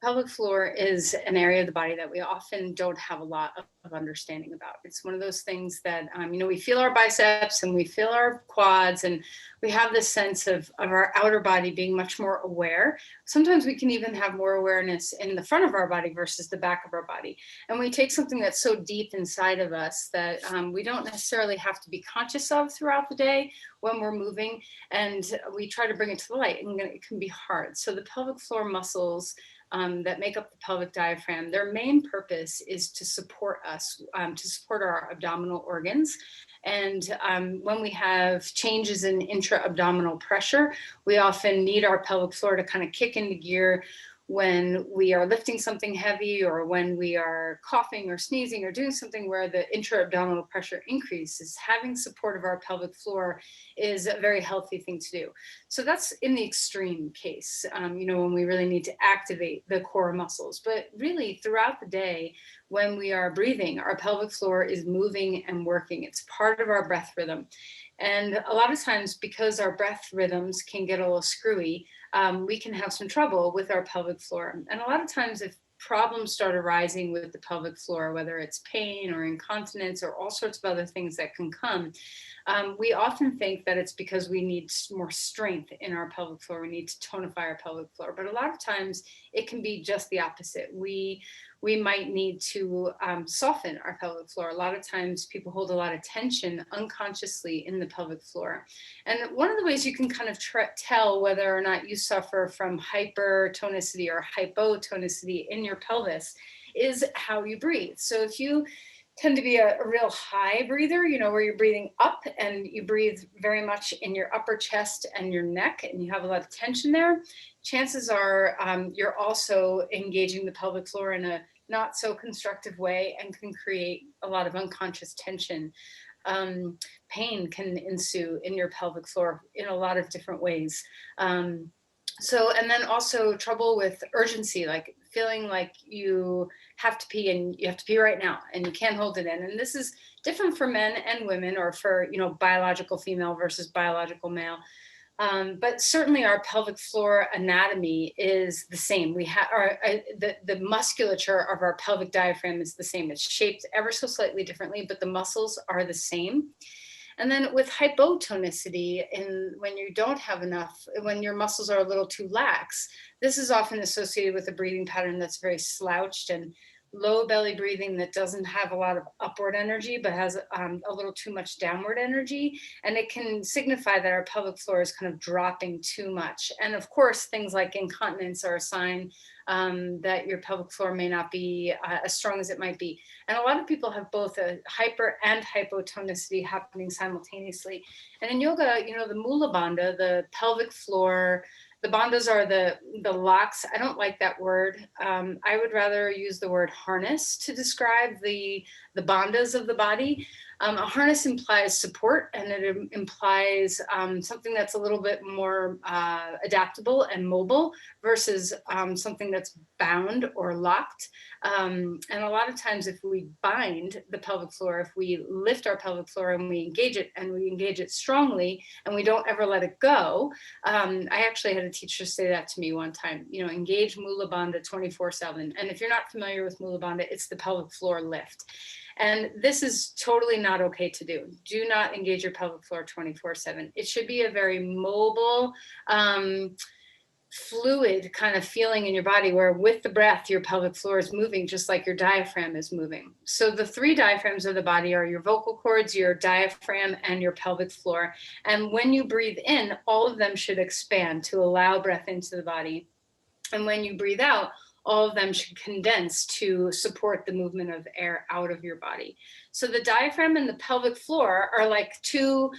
pelvic floor is an area of the body that we often don't have a lot of understanding about. It's one of those things that, we feel our biceps and we feel our quads, and we have this sense of our outer body being much more aware. Sometimes we can even have more awareness in the front of our body versus the back of our body. And we take something that's so deep inside of us that we don't necessarily have to be conscious of throughout the day when we're moving. And we try to bring it to the light, and it can be hard. So the pelvic floor muscles that make up the pelvic diaphragm, their main purpose is to support us, to support our abdominal organs. And when we have changes in intra-abdominal pressure, we often need our pelvic floor to kind of kick into gear when we are lifting something heavy, or when we are coughing or sneezing or doing something where the intra-abdominal pressure increases. Having support of our pelvic floor is a very healthy thing to do. So that's in the extreme case, when we really need to activate the core muscles. But really throughout the day, when we are breathing, our pelvic floor is moving and working. It's part of our breath rhythm. And a lot of times, because our breath rhythms can get a little screwy, we can have some trouble with our pelvic floor. And a lot of times, if problems start arising with the pelvic floor, whether it's pain or incontinence or all sorts of other things that can come, we often think that it's because we need more strength in our pelvic floor. We need to tonify our pelvic floor. But a lot of times it can be just the opposite. We might need to soften our pelvic floor. A lot of times people hold a lot of tension unconsciously in the pelvic floor. And one of the ways you can kind of tell whether or not you suffer from hypertonicity or hypotonicity in your pelvis is how you breathe. So if you tend to be a real high breather, where you're breathing up and you breathe very much in your upper chest and your neck, and you have a lot of tension there, chances are you're also engaging the pelvic floor in a not so constructive way and can create a lot of unconscious tension. Pain can ensue in your pelvic floor in a lot of different ways. And then also trouble with urgency, like feeling like you have to pee and you have to pee right now and you can't hold it in. And this is different for men and women, or for, biological female versus biological male. But certainly our pelvic floor anatomy is the same. We have the musculature of our pelvic diaphragm is the same. It's shaped ever so slightly differently, but the muscles are the same. And then with hypotonicity, when you don't have enough, when your muscles are a little too lax, this is often associated with a breathing pattern that's very slouched and low belly breathing that doesn't have a lot of upward energy, but has a little too much downward energy. And it can signify that our pelvic floor is kind of dropping too much. And of course, things like incontinence are a sign that your pelvic floor may not be as strong as it might be. And a lot of people have both a hyper and hypotonicity happening simultaneously. And in yoga, the mula bandha, the pelvic floor, the bandhas are the locks. I don't like that word. I would rather use the word harness to describe the bandhas of the body. A harness implies support, and it implies something that's a little bit more adaptable and mobile versus something that's bound or locked. And a lot of times if we bind the pelvic floor, if we lift our pelvic floor and we engage it, and we engage it strongly, and we don't ever let it go. I actually had a teacher say that to me one time, engage Mula Bandha 24/7. And if you're not familiar with Mula Bandha, it's the pelvic floor lift. And this is totally not okay to do. Do not engage your pelvic floor 24/7. It should be a very mobile, fluid kind of feeling in your body, where with the breath, your pelvic floor is moving just like your diaphragm is moving. So the three diaphragms of the body are your vocal cords, your diaphragm, and your pelvic floor. And when you breathe in, all of them should expand to allow breath into the body. And when you breathe out, all of them should condense to support the movement of air out of your body. So the diaphragm and the pelvic floor are like the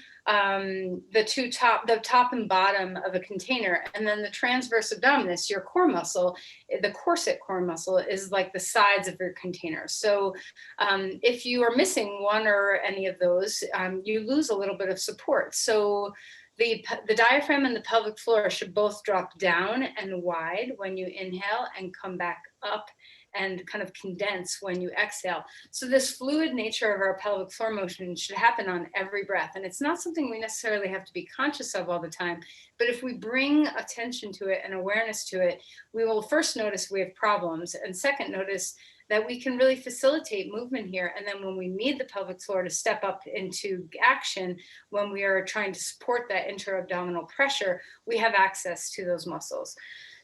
top and bottom of a container. And then the transverse abdominis, your core muscle, the corset core muscle, is like the sides of your container. So if you are missing one or any of those, you lose a little bit of support. So the diaphragm and the pelvic floor should both drop down and wide when you inhale, and come back up and kind of condense when you exhale. So this fluid nature of our pelvic floor motion should happen on every breath. And it's not something we necessarily have to be conscious of all the time, but if we bring attention to it and awareness to it, we will first notice we have problems, and second, notice that we can really facilitate movement here. And then when we need the pelvic floor to step up into action, when we are trying to support that intra-abdominal pressure, we have access to those muscles.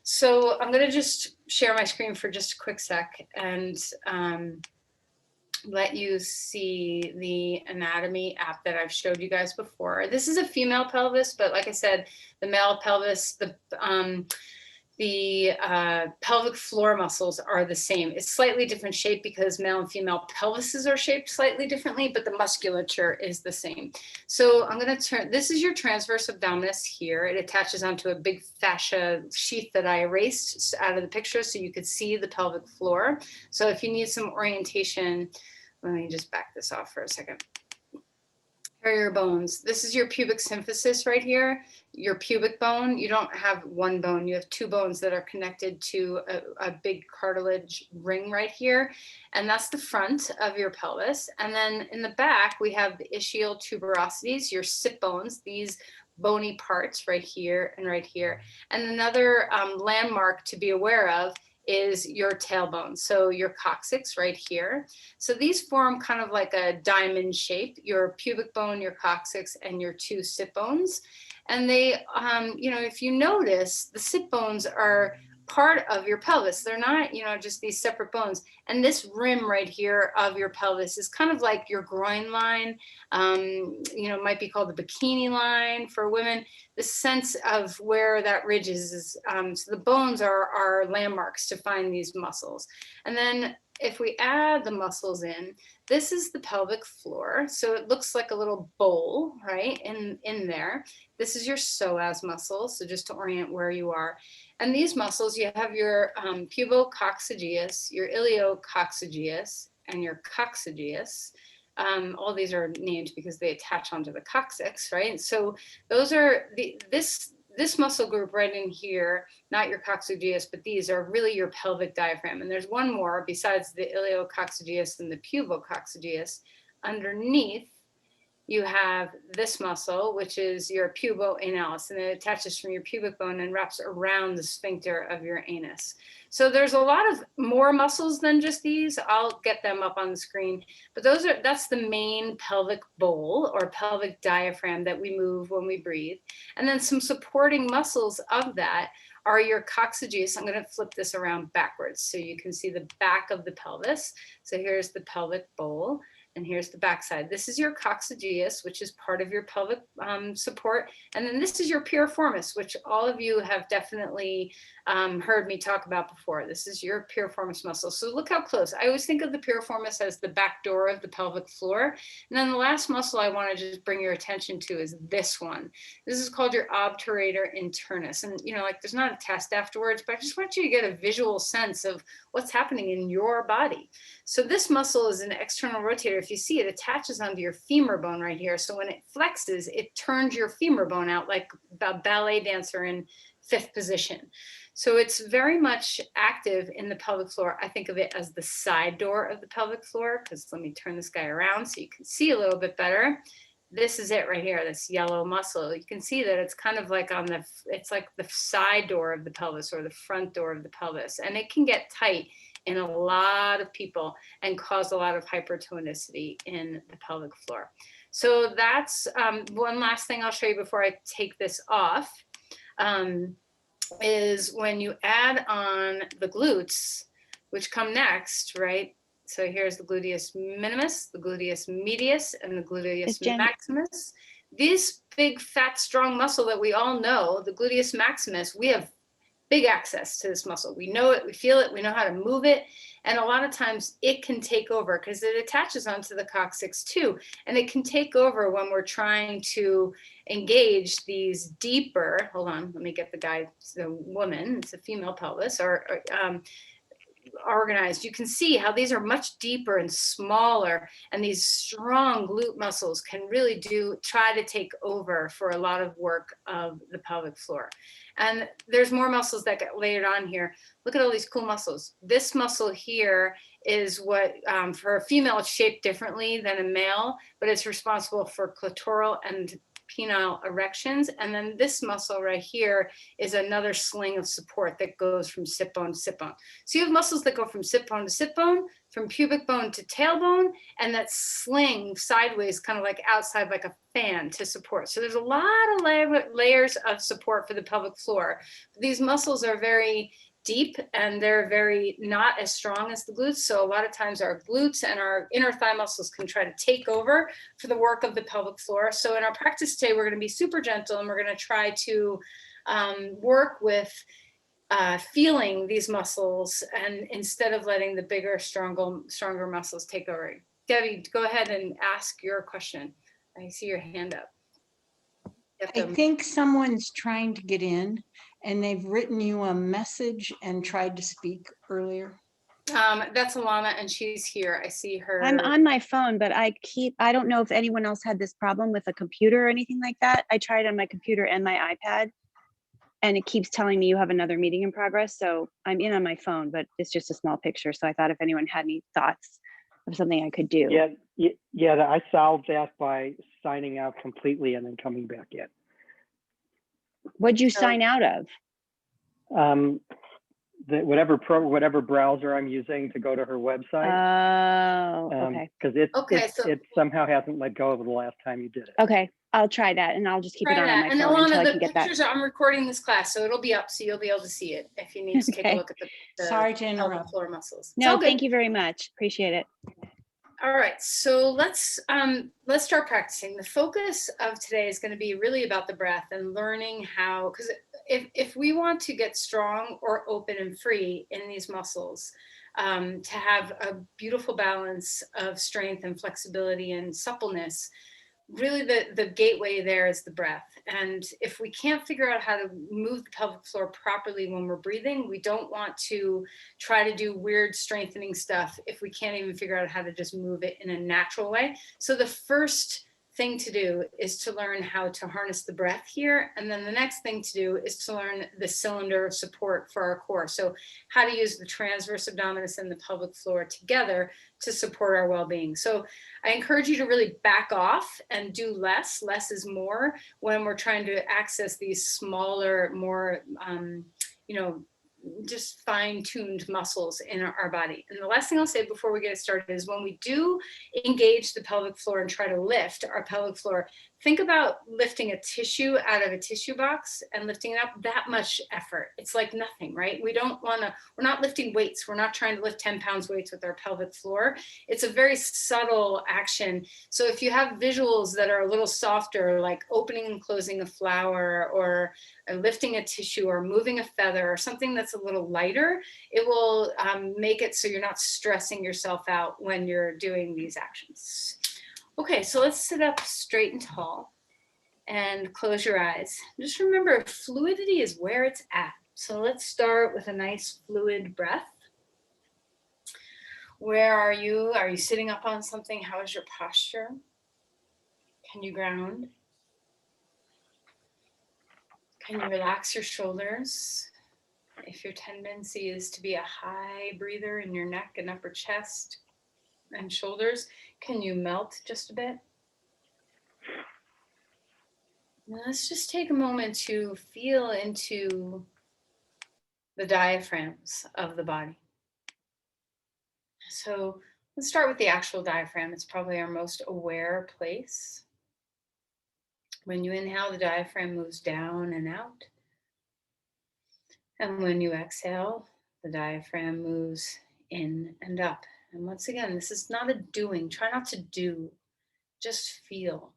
So I'm going to just share my screen for just a quick sec and let you see the anatomy app that I've showed you guys before. This is a female pelvis, but like I said, the male pelvis, the pelvic floor muscles are the same. It's slightly different shape because male and female pelvises are shaped slightly differently, but the musculature is the same. So I'm going to turn, this is your transverse abdominis here. It attaches onto a big fascia sheath that I erased out of the picture so you could see the pelvic floor. So if you need some orientation, let me just back this off for a second. Here are your bones. This is your pubic symphysis right here, your pubic bone. You don't have one bone, you have two bones that are connected to a big cartilage ring right here. And that's the front of your pelvis. And then in the back, we have the ischial tuberosities, your sit bones, these bony parts right here and right here. And another landmark to be aware of is your tailbone. So your coccyx right here. So these form kind of like a diamond shape, your pubic bone, your coccyx, and your two sit bones. And they, if you notice, the sit bones are part of your pelvis. They're not, just these separate bones. And this rim right here of your pelvis is kind of like your groin line, might be called the bikini line for women. The sense of where that ridge is so the bones are landmarks to find these muscles. And then if we add the muscles in, this is the pelvic floor. So it looks like a little bowl, right, in there. This is your psoas muscle, so just to orient where you are. And these muscles, you have your pubococcygeus, your iliococcygeus, and your coccygeus. All these are named because they attach onto the coccyx, right? So those are this muscle group right in here, not your coccygeus, but these are really your pelvic diaphragm. And there's one more besides the iliococcygeus and the pubococcygeus. Underneath, you have this muscle, which is your puboanalis, and it attaches from your pubic bone and wraps around the sphincter of your anus. So there's a lot of more muscles than just these. I'll get them up on the screen, but that's the main pelvic bowl or pelvic diaphragm that we move when we breathe. And then some supporting muscles of that are your coccygeus. I'm going to flip this around backwards so you can see the back of the pelvis. So here's the pelvic bowl. And here's the backside. This is your coccygeus, which is part of your pelvic support. And then this is your piriformis, which all of you have definitely heard me talk about before. This is your piriformis muscle. So look how close. I always think of the piriformis as the back door of the pelvic floor. And then the last muscle I want to just bring your attention to is this one. This is called your obturator internus. And there's not a test afterwards, but I just want you to get a visual sense of what's happening in your body. So this muscle is an external rotator. If you see it attaches onto your femur bone right here. So when it flexes, it turns your femur bone out like a ballet dancer in fifth position. So it's very much active in the pelvic floor. I think of it as the side door of the pelvic floor, because let me turn this guy around so you can see a little bit better. This is it right here, this yellow muscle. You can see that it's kind of like it's like the side door of the pelvis or the front door of the pelvis. And it can get tight in a lot of people and cause a lot of hypertonicity in the pelvic floor. So that's one last thing I'll show you before I take this off, is when you add on the glutes, which come next, right? So here's the gluteus minimus, the gluteus medius, and the gluteus maximus. This big, fat, strong muscle that we all know, the gluteus maximus, we have big access to this muscle. We know it, we feel it, we know how to move it. And a lot of times it can take over because it attaches onto the coccyx too. And it can take over when we're trying to engage these deeper, hold on, let me get the woman, it's a female pelvis, organized. You can see how these are much deeper and smaller, and these strong glute muscles can really try to take over for a lot of work of the pelvic floor. And there's more muscles that get layered on here. Look at all these cool muscles. This muscle here is what, for a female, it's shaped differently than a male, but it's responsible for clitoral and penile erections. And then this muscle right here is another sling of support that goes from sit bone to sit bone. So you have muscles that go from sit bone to sit bone, from pubic bone to tailbone, and that sling sideways, kind of like outside, like a fan to support. So there's a lot of layers of support for the pelvic floor. These muscles are very deep and they're very not as strong as the glutes. So a lot of times our glutes and our inner thigh muscles can try to take over for the work of the pelvic floor. So in our practice today, we're going to be super gentle and we're going to try to work with feeling these muscles, and instead of letting the bigger, stronger muscles take over. Debbie, go ahead and ask your question. I see your hand up. I think someone's trying to get in and they've written you a message and tried to speak earlier. That's Alana and she's here. I see her. I'm on my phone, but I don't know if anyone else had this problem with a computer or anything like that. I tried on my computer and my iPad and it keeps telling me you have another meeting in progress. So I'm in on my phone, but it's just a small picture. So I thought if anyone had any thoughts of something I could do. Yeah, I solved that by signing out completely and then coming back in. What'd you sign out of? Whatever browser I'm using to go to her website. Oh, okay. Because it somehow hasn't let go of the last time you did it. Okay, I'll try that, and I'll just keep it on my phone Alana, until I can get that. pictures, I'm recording this class, so it'll be up, so you'll be able to see it if you need to take a look at the Sorry to interrupt. floor muscles. No, thank you very much. Appreciate it. All right, so let's start practicing. The focus of today is going to be really about the breath and learning how, because if we want to get strong or open and free in these muscles, to have a beautiful balance of strength and flexibility and suppleness, really the gateway there is the breath. And if we can't figure out how to move the pelvic floor properly when we're breathing, we don't want to try to do weird strengthening stuff if we can't even figure out how to just move it in a natural way. So the first thing to do is to learn how to harness the breath here. And then the next thing to do is to learn the cylinder of support for our core. So how to use the transverse abdominis and the pelvic floor together to support our well-being. So I encourage you to really back off and do less. Less is more when we're trying to access these smaller, more, just fine-tuned muscles in our body. And the last thing I'll say before we get started is when we do engage the pelvic floor and try to lift our pelvic floor, think about lifting a tissue out of a tissue box and lifting it up. That much effort. It's like nothing, right? We're not lifting weights. We're not trying to lift 10 pounds weights with our pelvic floor. It's a very subtle action. So if you have visuals that are a little softer, like opening and closing a flower or lifting a tissue or moving a feather or something that's a little lighter, it will make it so you're not stressing yourself out when you're doing these actions. Okay, so let's sit up straight and tall and close your eyes. Just remember, fluidity is where it's at. So let's start with a nice fluid breath. Where are you? Are you sitting up on something? How is your posture? Can you ground? Can you relax your shoulders? If your tendency is to be a high breather in your neck and upper chest and shoulders, can you melt just a bit? Now let's just take a moment to feel into the diaphragms of the body. So let's start with the actual diaphragm. It's probably our most aware place. When you inhale, the diaphragm moves down and out. And when you exhale, the diaphragm moves in and up. And once again, this is not a doing. Try not to do, just feel.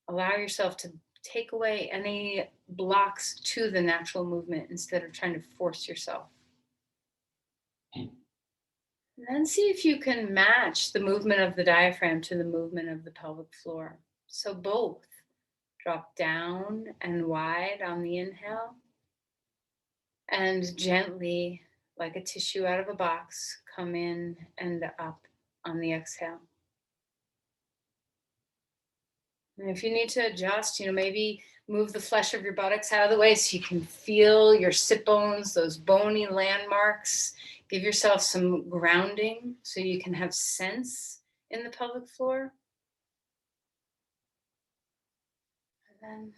Allow yourself to take away any blocks to the natural movement instead of trying to force yourself. And then see if you can match the movement of the diaphragm to the movement of the pelvic floor. So both drop down and wide on the inhale, and gently, like a tissue out of a box, come in and up on the exhale. And if you need to adjust, maybe Move the flesh of your buttocks out of the way so you can feel your sit bones, those bony landmarks. Give yourself some grounding so you can have sense in the pelvic floor. And then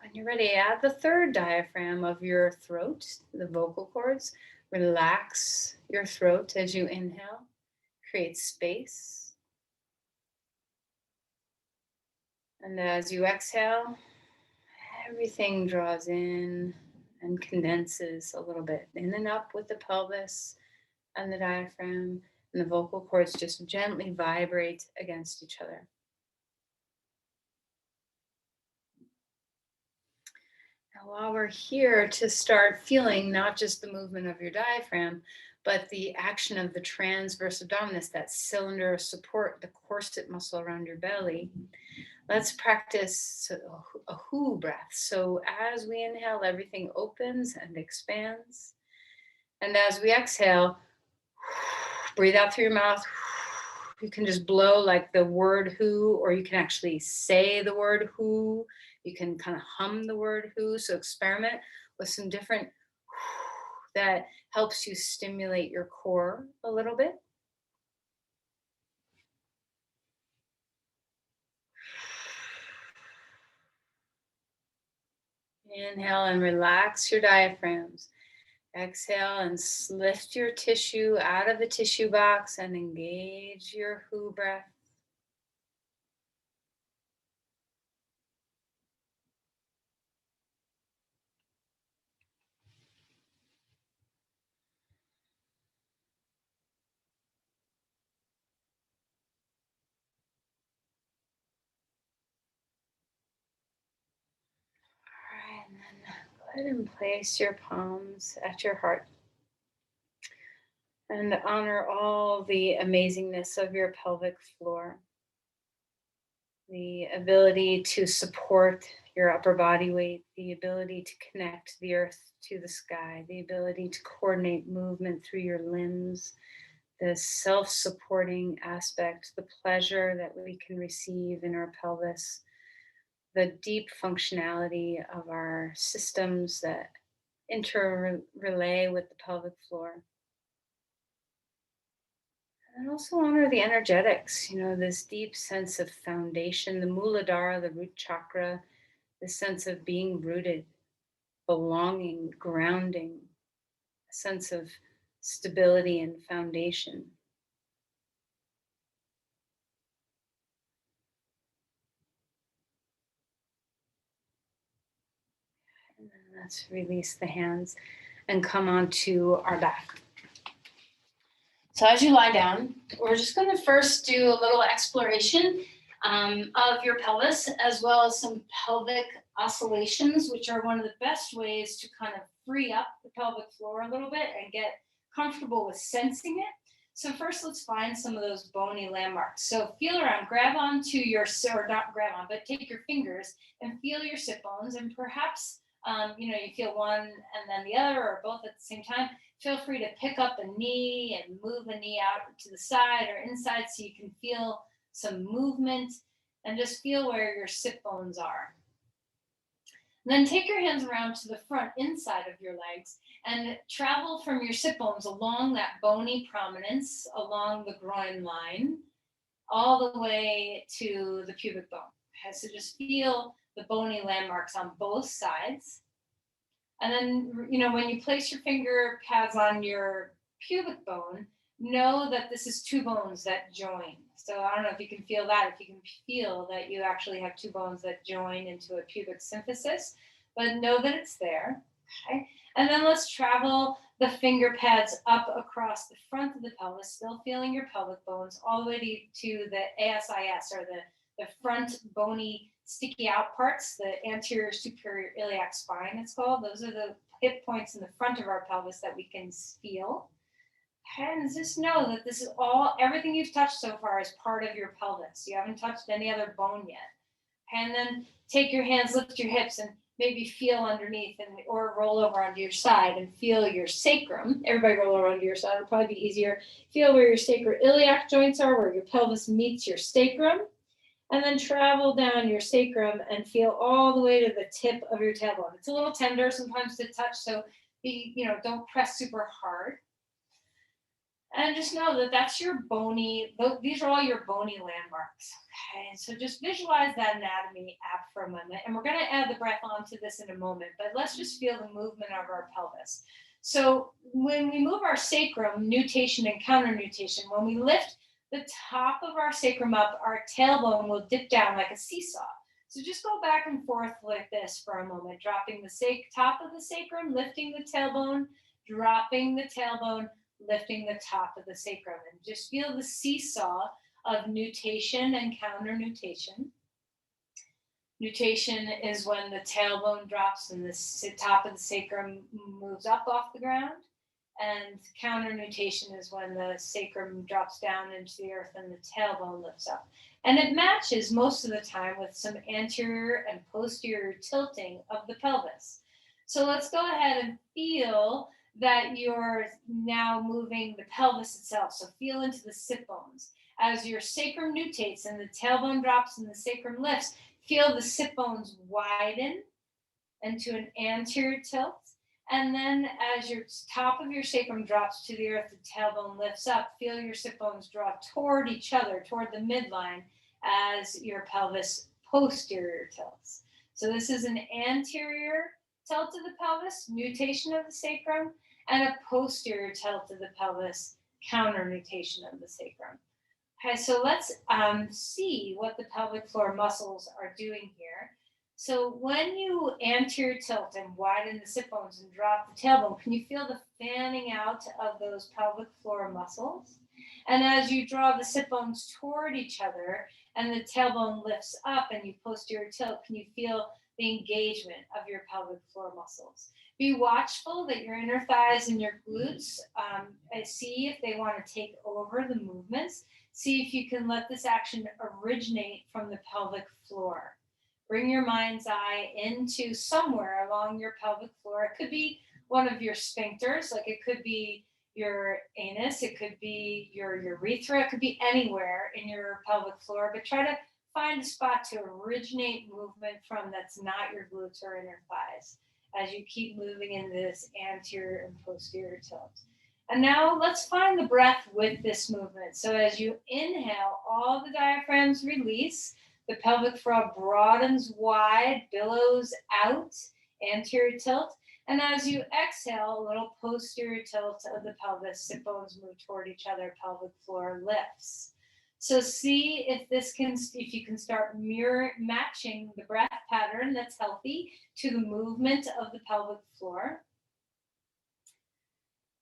when you're ready, add the third diaphragm of your throat, the vocal cords. Relax your throat as you inhale. Create space. And as you exhale, everything draws in and condenses a little bit in and up with the pelvis and the diaphragm, and the vocal cords just gently vibrate against each other. Now, while we're here to start feeling not just the movement of your diaphragm, but the action of the transverse abdominis, that cylinder of support, the corset muscle around your belly, let's practice a who breath. So as we inhale, everything opens and expands. And as we exhale, breathe out through your mouth. You can just blow like the word who, or you can actually say the word who. You can kind of hum the word who. So experiment with some different that helps you stimulate your core a little bit. Inhale and relax your diaphragms. Exhale and lift your tissue out of the tissue box and engage your who breath. All right, and then go ahead and place your palms at your heart and honor all the amazingness of your pelvic floor. The ability to support your upper body weight, the ability to connect the earth to the sky, the ability to coordinate movement through your limbs, the self-supporting aspect, the pleasure that we can receive in our pelvis, the deep functionality of our systems that interrelay with the pelvic floor. And also honor the energetics, this deep sense of foundation, the Muladhara, the root chakra, the sense of being rooted, belonging, grounding, a sense of stability and foundation. And then let's release the hands and come onto our back. So as you lie down, we're just going to first do a little exploration of your pelvis, as well as some pelvic oscillations, which are one of the best ways to kind of free up the pelvic floor a little bit and get comfortable with sensing it. So first, let's find some of those bony landmarks. So feel around, grab onto your, or not grab on, but take your fingers and feel your sit bones, and perhaps you feel one and then the other, or both at the same time. Feel free to pick up a knee and move a knee out to the side or inside so you can feel some movement, and just feel where your sit bones are. And then take your hands around to the front inside of your legs and travel from your sit bones along that bony prominence, along the groin line, all the way to the pubic bone. Okay, so just feel the bony landmarks on both sides. And then, when you place your finger pads on your pubic bone, know that this is two bones that join. So I don't know if you can feel that, if you can feel that you actually have two bones that join into a pubic symphysis, but know that it's there. Okay. And then let's travel the finger pads up across the front of the pelvis, still feeling your pelvic bones, all the way to the ASIS, or the front bony sticky out parts, the anterior superior iliac spine, it's called. Those are the hip points in the front of our pelvis that we can feel. And just know that this is everything you've touched so far is part of your pelvis. You haven't touched any other bone yet. And then take your hands, lift your hips, and maybe feel underneath, or roll over onto your side and feel your sacrum. Everybody roll over onto your side, it'll probably be easier. Feel where your sacroiliac joints are, where your pelvis meets your sacrum. And then travel down your sacrum and feel all the way to the tip of your tailbone. It's a little tender sometimes to touch, so don't press super hard. And just know that that's your bony, these are all your bony landmarks. Okay, so just visualize that anatomy app for a moment. And we're going to add the breath onto this in a moment, but let's just feel the movement of our pelvis. So when we move our sacrum, nutation and counter nutation, when we lift the top of our sacrum up, our tailbone will dip down like a seesaw. So just go back and forth like this for a moment, dropping the top of the sacrum, lifting the tailbone, dropping the tailbone, lifting the top of the sacrum, and just feel the seesaw of nutation and counter nutation. Nutation is when the tailbone drops and the top of the sacrum moves up off the ground. And counter nutation is when the sacrum drops down into the earth and the tailbone lifts up. And it matches most of the time with some anterior and posterior tilting of the pelvis. So let's go ahead and feel that you're now moving the pelvis itself. So feel into the sit bones. As your sacrum nutates and the tailbone drops and the sacrum lifts, feel the sit bones widen into an anterior tilt. And then as your top of your sacrum drops to the earth, the tailbone lifts up. Feel your sit bones draw toward each other, toward the midline, as your pelvis posterior tilts. So this is an anterior tilt of the pelvis, nutation of the sacrum, and a posterior tilt of the pelvis, counter nutation of the sacrum. Okay, so let's see what the pelvic floor muscles are doing here. So when you anterior tilt and widen the sit bones and drop the tailbone, can you feel the fanning out of those pelvic floor muscles? And as you draw the sit bones toward each other and the tailbone lifts up and you posterior tilt, can you feel the engagement of your pelvic floor muscles? Be watchful that your inner thighs and your glutes, see if they want to take over the movements. See if you can let this action originate from the pelvic floor. Bring your mind's eye into somewhere along your pelvic floor. It could be one of your sphincters, like it could be your anus, it could be your urethra, it could be anywhere in your pelvic floor, but try to find a spot to originate movement from that's not your glutes or inner thighs as you keep moving in this anterior and posterior tilt. And now let's find the breath with this movement. So as you inhale, all the diaphragms release. The pelvic floor broadens wide, billows out, anterior tilt. And as you exhale, a little posterior tilt of the pelvis, sit bones move toward each other, pelvic floor lifts. So see if you can start matching the breath pattern that's healthy to the movement of the pelvic floor.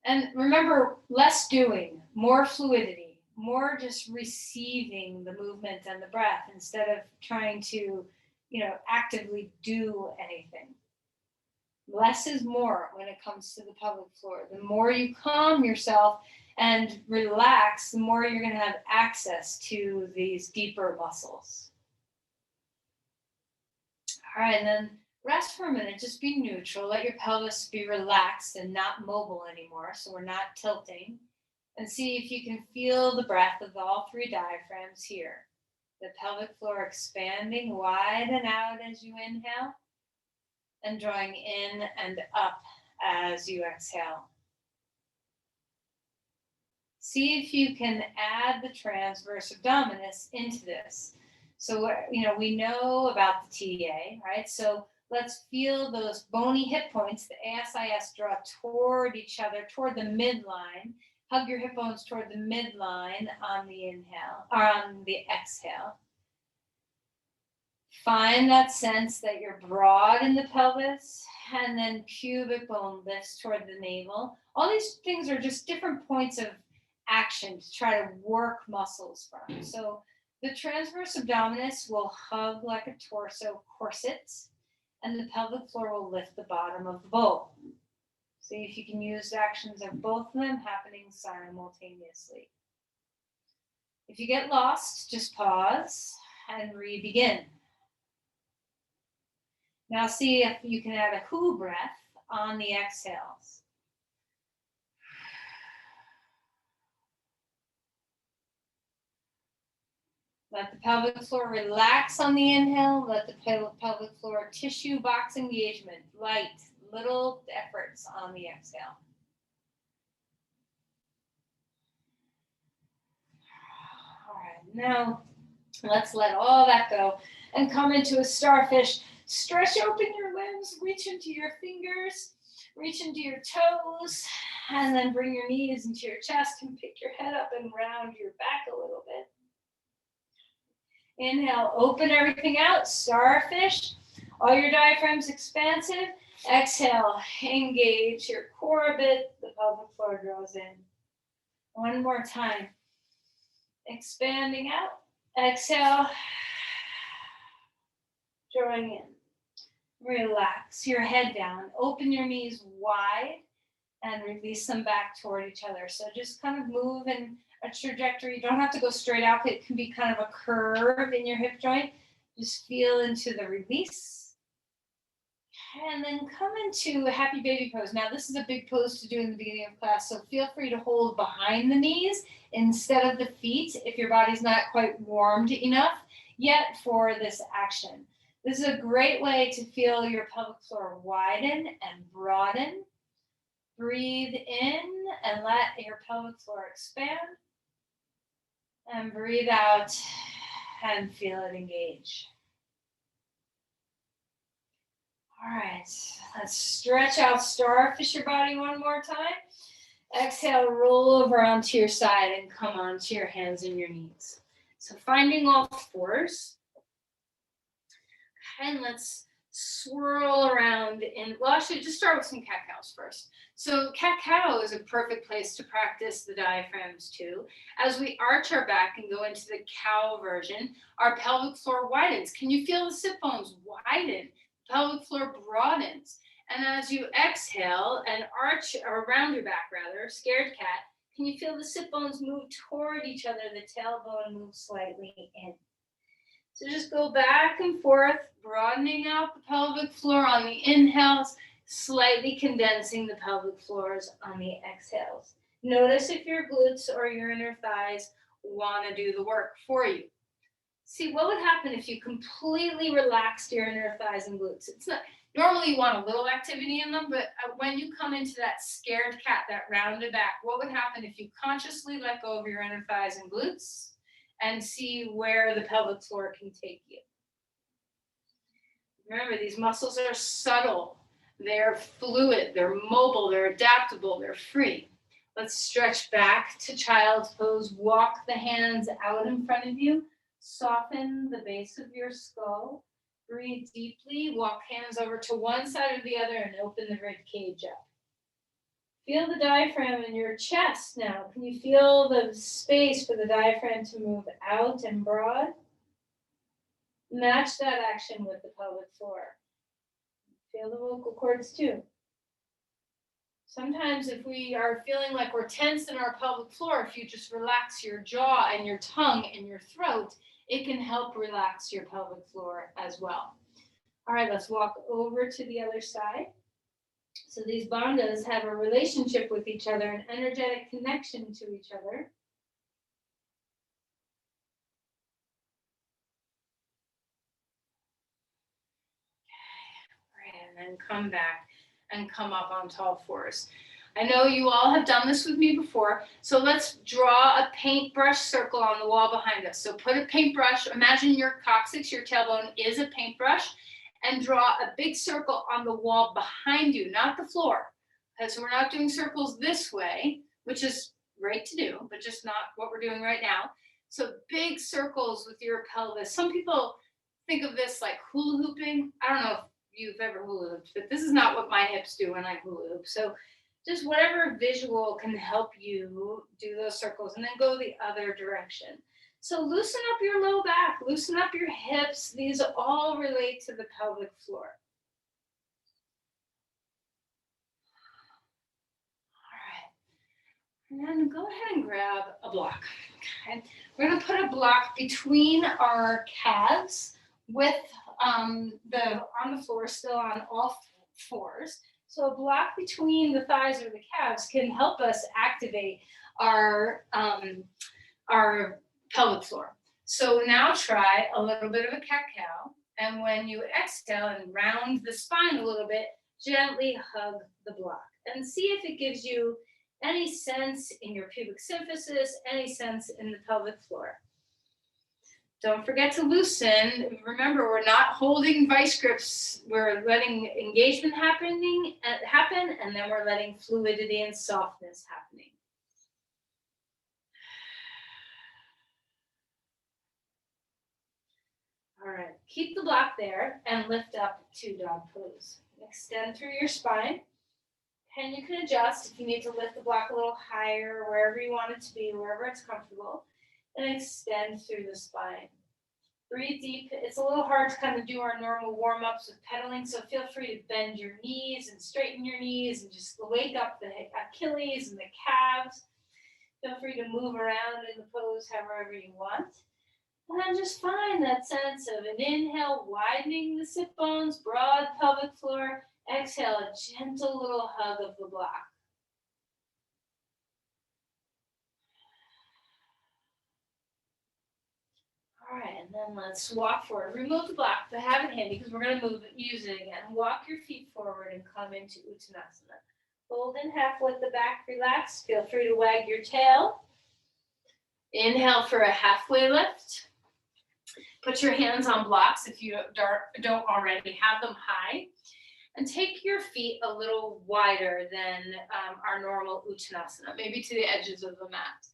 And remember, less doing, more fluidity. More just receiving the movement and the breath instead of trying to, actively do anything. Less is more when it comes to the pelvic floor. The more you calm yourself and relax, the more you're going to have access to these deeper muscles. All right, and then rest for a minute, just be neutral. Let your pelvis be relaxed and not mobile anymore, so we're not tilting. And see if you can feel the breath of all three diaphragms here. The pelvic floor expanding wide and out as you inhale, and drawing in and up as you exhale. See if you can add the transverse abdominis into this. So, we know about the TA, right? So let's feel those bony hip points, the ASIS, draw toward each other, toward the midline. Hug your hip bones toward the midline on the inhale, or on the exhale. Find that sense that you're broad in the pelvis, and then pubic bone lifts toward the navel. All these things are just different points of action to try to work muscles from. So the transverse abdominis will hug like a torso corset, and the pelvic floor will lift the bottom of the bowl. See if you can use actions of both of them happening simultaneously. If you get lost, just pause and re-begin. Now see if you can add a who breath on the exhales. Let the pelvic floor relax on the inhale. Let the pelvic floor tissue box engagement, light, little efforts on the exhale. All right, now let's let all that go and come into a starfish. Stretch open your limbs, reach into your fingers, reach into your toes, and then bring your knees into your chest and pick your head up and round your back a little bit. Inhale, open everything out, starfish. All your diaphragm's expansive. Exhale, engage your core a bit. The pelvic floor draws in. One more time. Expanding out. Exhale. Drawing in. Relax your head down. Open your knees wide and release them back toward each other. So just kind of move in a trajectory. You don't have to go straight out. It can be kind of a curve in your hip joint. Just feel into the release. And then come into a happy baby pose. Now this is a big pose to do in the beginning of class, so feel free to hold behind the knees instead of the feet if your body's not quite warmed enough yet for this action. This is a great way to feel your pelvic floor widen and broaden. Breathe in and let your pelvic floor expand. And breathe out and feel it engage. All right, let's stretch out, starfish your body one more time. Exhale, roll over onto your side and come onto your hands and your knees. So finding all fours. And let's swirl around in, well, actually just start with some cat-cows first. So cat-cow is a perfect place to practice the diaphragms too. As we arch our back and go into the cow version, our pelvic floor widens. Can you feel the sit bones widen? Pelvic floor broadens. And as you exhale and arch around your back rather, scared cat, can you feel the sit bones move toward each other? The tailbone moves slightly in. So just go back and forth, broadening out the pelvic floor on the inhales, slightly condensing the pelvic floors on the exhales. Notice if your glutes or your inner thighs want to do the work for you. See, what would happen if you completely relaxed your inner thighs and glutes? It's not, normally you want a little activity in them, but when you come into that scared cat, that rounded back, what would happen if you consciously let go of your inner thighs and glutes and see where the pelvic floor can take you? Remember, these muscles are subtle. They're fluid, they're mobile, they're adaptable, they're free. Let's stretch back to child's pose. Walk the hands out in front of you. Soften the base of your skull. Breathe deeply. Walk hands over to one side or the other and open the rib cage up. Feel the diaphragm in your chest now. Can you feel the space for the diaphragm to move out and broad? Match that action with the pelvic floor. Feel the vocal cords too. Sometimes if we are feeling like we're tense in our pelvic floor, if you just relax your jaw and your tongue and your throat, it can help relax your pelvic floor as well. All right, let's walk over to the other side. So these bandhas have a relationship with each other, an energetic connection to each other. And then come back and come up on all fours. I know you all have done this with me before, so let's draw a paintbrush circle on the wall behind us. So put a paintbrush, imagine your coccyx, your tailbone is a paintbrush, and draw a big circle on the wall behind you, not the floor, because we're not doing circles this way, which is great to do, but just not what we're doing right now. So big circles with your pelvis. Some people think of this like hula hooping. I don't know if you've ever hula hooped, but this is not what my hips do when I hula hoop. So just whatever visual can help you do those circles, and then go the other direction. So loosen up your low back, loosen up your hips. These all relate to the pelvic floor. All right. And then go ahead and grab a block. Okay. We're going to put a block between our calves with on the floor, still on all fours. So a block between the thighs or the calves can help us activate our pelvic floor. So now try a little bit of a cat-cow. And when you exhale and round the spine a little bit, gently hug the block and see if it gives you any sense in your pubic symphysis, any sense in the pelvic floor. Don't forget to loosen. Remember, we're not holding vice grips. We're letting engagement happen, and then we're letting fluidity and softness happening. All right, keep the block there and lift up to dog pose. Extend through your spine. And you can adjust if you need to lift the block a little higher, wherever you want it to be, wherever it's comfortable, and extend through the spine. Breathe deep. It's a little hard to kind of do our normal warm-ups with pedaling, so feel free to bend your knees and straighten your knees and just wake up the Achilles and the calves. Feel free to move around in the pose however you want. And then just find that sense of an inhale, widening the sit bones, broad pelvic floor. Exhale, a gentle little hug of the block. All right, and then let's walk forward. Remove the block, but have it handy because we're going to use it again. Walk your feet forward and come into Uttanasana. Hold in half, let the back relax. Feel free to wag your tail. Inhale for a halfway lift. Put your hands on blocks if you don't already have them high. And take your feet a little wider than our normal Uttanasana, maybe to the edges of the mat.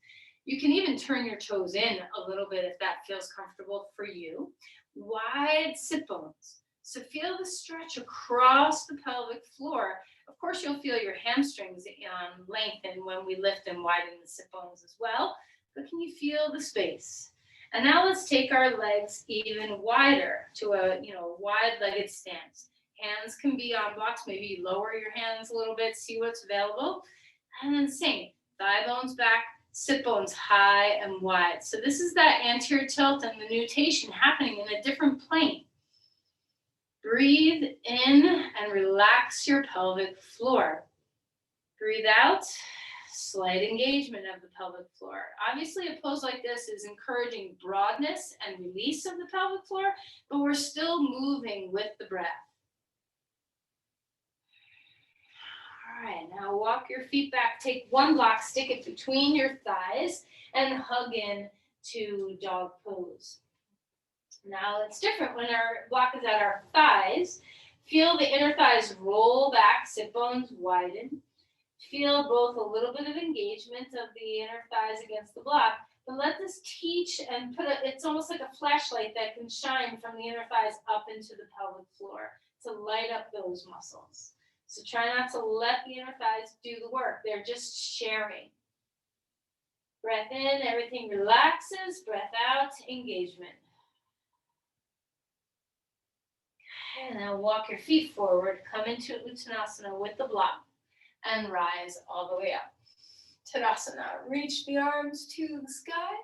You can even turn your toes in a little bit if that feels comfortable for you. Wide sit bones. So feel the stretch across the pelvic floor. Of course, you'll feel your hamstrings lengthen when we lift and widen the sit bones as well. But can you feel the space? And now let's take our legs even wider to a wide-legged stance. Hands can be on blocks. Maybe lower your hands a little bit, see what's available. And then same, thigh bones back, sit bones high and wide. So this is that anterior tilt and the nutation happening in a different plane. Breathe in and relax your pelvic floor. Breathe out, slight engagement of the pelvic floor. Obviously, a pose like this is encouraging broadness and release of the pelvic floor, but we're still moving with the breath. All right, now walk your feet back. Take one block, stick it between your thighs, and hug in to dog pose. Now it's different when our block is at our thighs. Feel the inner thighs roll back, sit bones widen. Feel both a little bit of engagement of the inner thighs against the block, but let this teach and it's almost like a flashlight that can shine from the inner thighs up into the pelvic floor to light up those muscles. So try not to let the inner thighs do the work. They're just sharing. Breath in, everything relaxes. Breath out, engagement. And now walk your feet forward. Come into Uttanasana with the block and rise all the way up. Tadasana, reach the arms to the sky.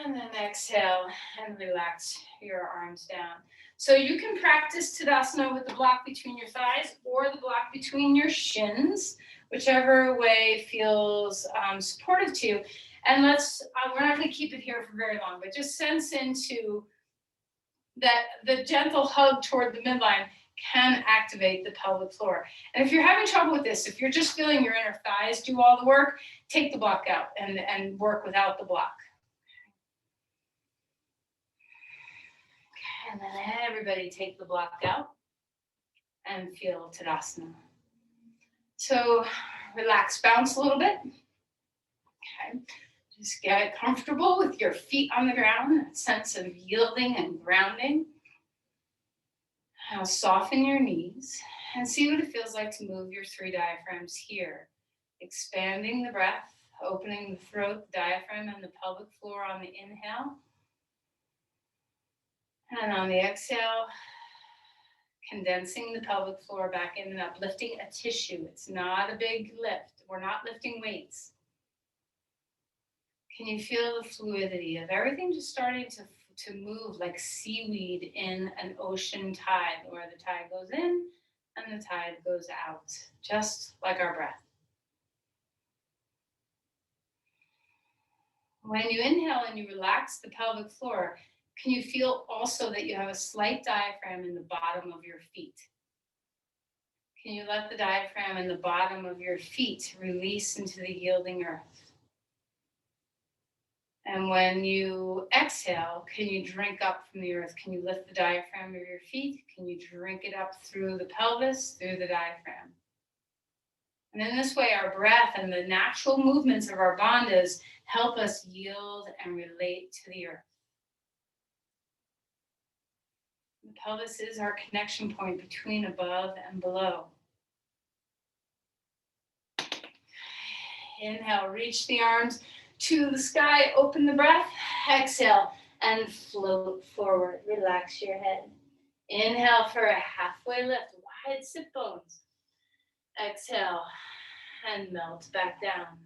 And then exhale and relax your arms down. So you can practice Tadasana with the block between your thighs or the block between your shins, whichever way feels supportive to you. And we're not going to keep it here for very long, but just sense into that the gentle hug toward the midline can activate the pelvic floor. And if you're having trouble with this, if you're just feeling your inner thighs do all the work, take the block out and work without the block. And then everybody take the block out and feel Tadasana. So relax, bounce a little bit. Okay. Just get comfortable with your feet on the ground, that sense of yielding and grounding. Now soften your knees and see what it feels like to move your 3 diaphragms here. Expanding the breath, opening the throat, the diaphragm, and the pelvic floor on the inhale. And on the exhale, condensing the pelvic floor back in and up, lifting a tissue. It's not a big lift. We're not lifting weights. Can you feel the fluidity of everything just starting to move like seaweed in an ocean tide, where the tide goes in and the tide goes out, just like our breath. When you inhale and you relax the pelvic floor, can you feel also that you have a slight diaphragm in the bottom of your feet? Can you let the diaphragm in the bottom of your feet release into the yielding earth? And when you exhale, can you drink up from the earth? Can you lift the diaphragm of your feet? Can you drink it up through the pelvis, through the diaphragm? And in this way, our breath and the natural movements of our bandhas help us yield and relate to the earth. The pelvis is our connection point between above and below. Inhale, reach the arms to the sky, open the breath. Exhale and float forward. Relax your head. Inhale for a halfway lift, wide sit bones. Exhale and melt back down.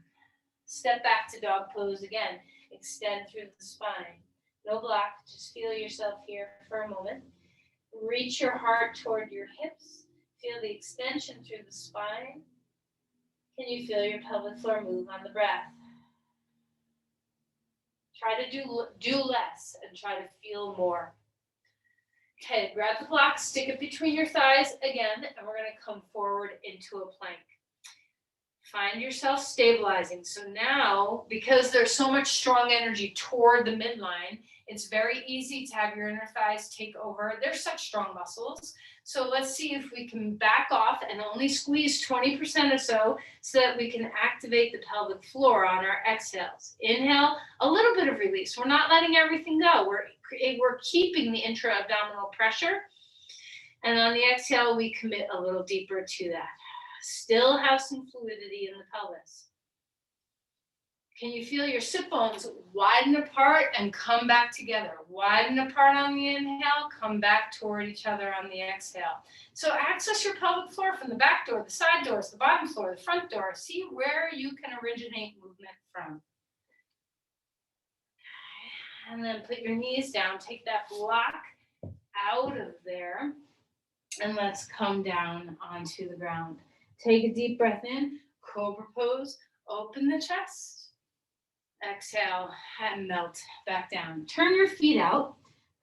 Step back to dog pose again. Extend through the spine. No block, just feel yourself here for a moment. Reach your heart toward your hips. Feel the extension through the spine. Can you feel your pelvic floor move on the breath? Try to do less and try to feel more. Okay, grab the block, stick it between your thighs again, and we're going to come forward into a plank. Find yourself stabilizing. So now, because there's so much strong energy toward the midline, it's very easy to have your inner thighs take over. They're such strong muscles. So let's see if we can back off and only squeeze 20% or so that we can activate the pelvic floor on our exhales. Inhale, a little bit of release. We're not letting everything go. We're keeping the intra-abdominal pressure. And on the exhale, we commit a little deeper to that. Still have some fluidity in the pelvis. Can you feel your sit bones widen apart and come back together? Widen apart on the inhale, come back toward each other on the exhale. So access your pelvic floor from the back door, the side doors, the bottom floor, the front door. See where you can originate movement from. And then put your knees down. Take that block out of there. And let's come down onto the ground. Take a deep breath in, cobra pose, open the chest. Exhale and melt back down. Turn your feet out.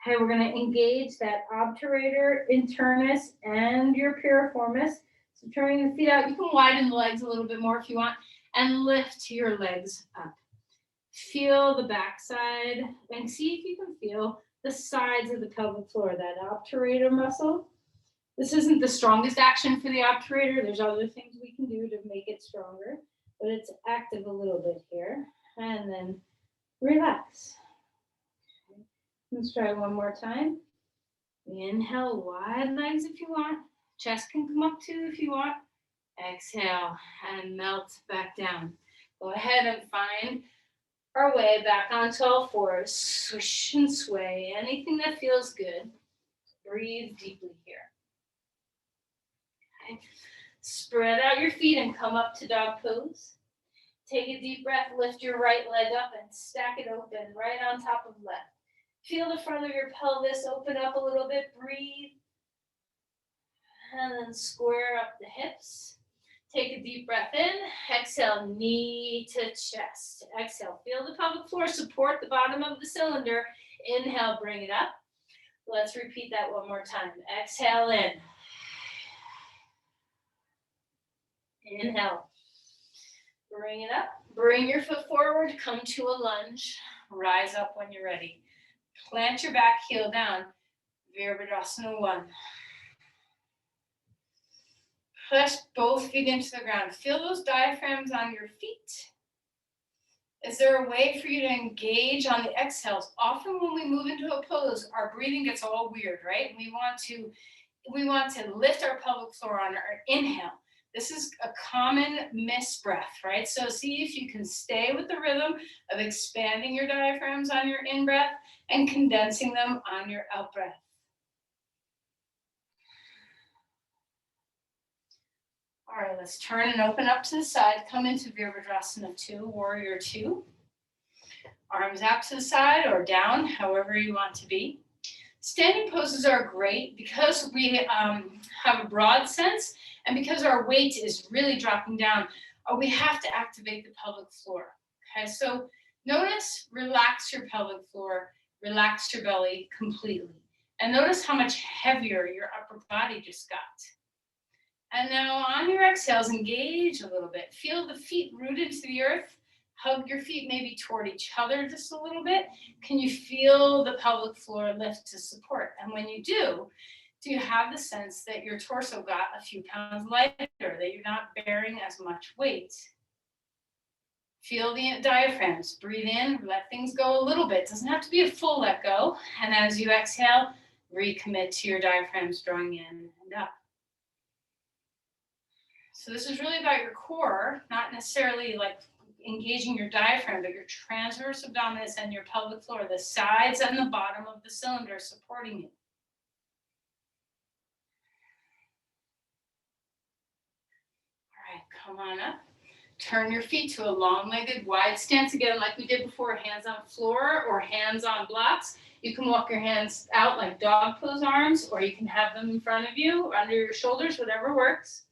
Okay, we're going to engage that obturator, internus, and your piriformis. So turning the feet out, you can widen the legs a little bit more if you want, and lift your legs up. Feel the backside and see if you can feel the sides of the pelvic floor, that obturator muscle. This isn't the strongest action for the obturator. There's other things we can do to make it stronger, but it's active a little bit here. And then relax. Okay. Let's try one more time. Inhale, wide legs if you want. Chest can come up too if you want. Exhale and melt back down. Go ahead and find our way back onto all fours. Swish and sway. Anything that feels good. Breathe deeply here. Okay. Spread out your feet and come up to dog pose. Take a deep breath, lift your right leg up and stack it open right on top of left. Feel the front of your pelvis open up a little bit, breathe. And then square up the hips. Take a deep breath in, exhale, knee to chest. Exhale, feel the pelvic floor support the bottom of the cylinder. Inhale, bring it up. Let's repeat that one more time. Exhale in. Inhale. Bring it up, bring your foot forward, come to a lunge, rise up when you're ready. Plant your back heel down, Virabhadrasana 1. Push both feet into the ground. Feel those diaphragms on your feet. Is there a way for you to engage on the exhales? Often when we move into a pose, our breathing gets all weird, right? We want to lift our pelvic floor on our inhale. This is a common miss breath, right? So see if you can stay with the rhythm of expanding your diaphragms on your in-breath and condensing them on your out-breath. All right, let's turn and open up to the side. Come into Virabhadrasana 2, Warrior 2. Arms out to the side or down, however you want to be. Standing poses are great because we have a broad sense and because our weight is really dropping down, we have to activate the pelvic floor. Okay, so Notice, relax your pelvic floor, relax your belly completely. And notice how much heavier your upper body just got. And now on your exhales, engage a little bit. Feel the feet rooted to the earth. Hug your feet maybe toward each other just a little bit. Can you feel the pelvic floor lift to support? And when you do you have the sense that your torso got a few pounds lighter, that you're not bearing as much weight? Feel the diaphragms. Breathe in, let things go a little bit. Doesn't have to be a full let go. And as you exhale, recommit to your diaphragms, drawing in and up. So this is really about your core, not necessarily like engaging your diaphragm, but your transverse abdominis and your pelvic floor, the sides and the bottom of the cylinder supporting you. All right, come on up. Turn your feet to a long-legged wide stance again, like we did before, hands on floor or hands on blocks. You can walk your hands out like dog pose arms, or you can have them in front of you, under your shoulders, whatever works.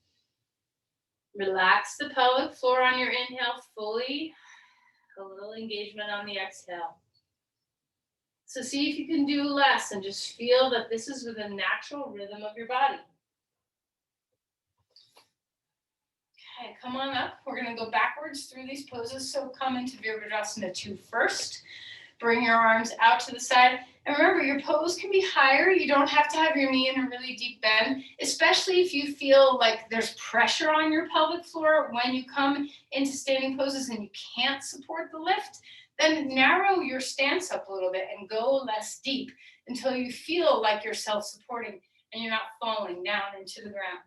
Relax the pelvic floor on your inhale fully. A little engagement on the exhale. So see if you can do less and just feel that this is with a natural rhythm of your body. Okay, come on up. We're going to go backwards through these poses. So come into Virabhadrasana 2 first. Bring your arms out to the side. And remember, your pose can be higher. You don't have to have your knee in a really deep bend, especially if you feel like there's pressure on your pelvic floor when you come into standing poses and you can't support the lift. Then narrow your stance up a little bit and go less deep until you feel like you're self-supporting and you're not falling down into the ground.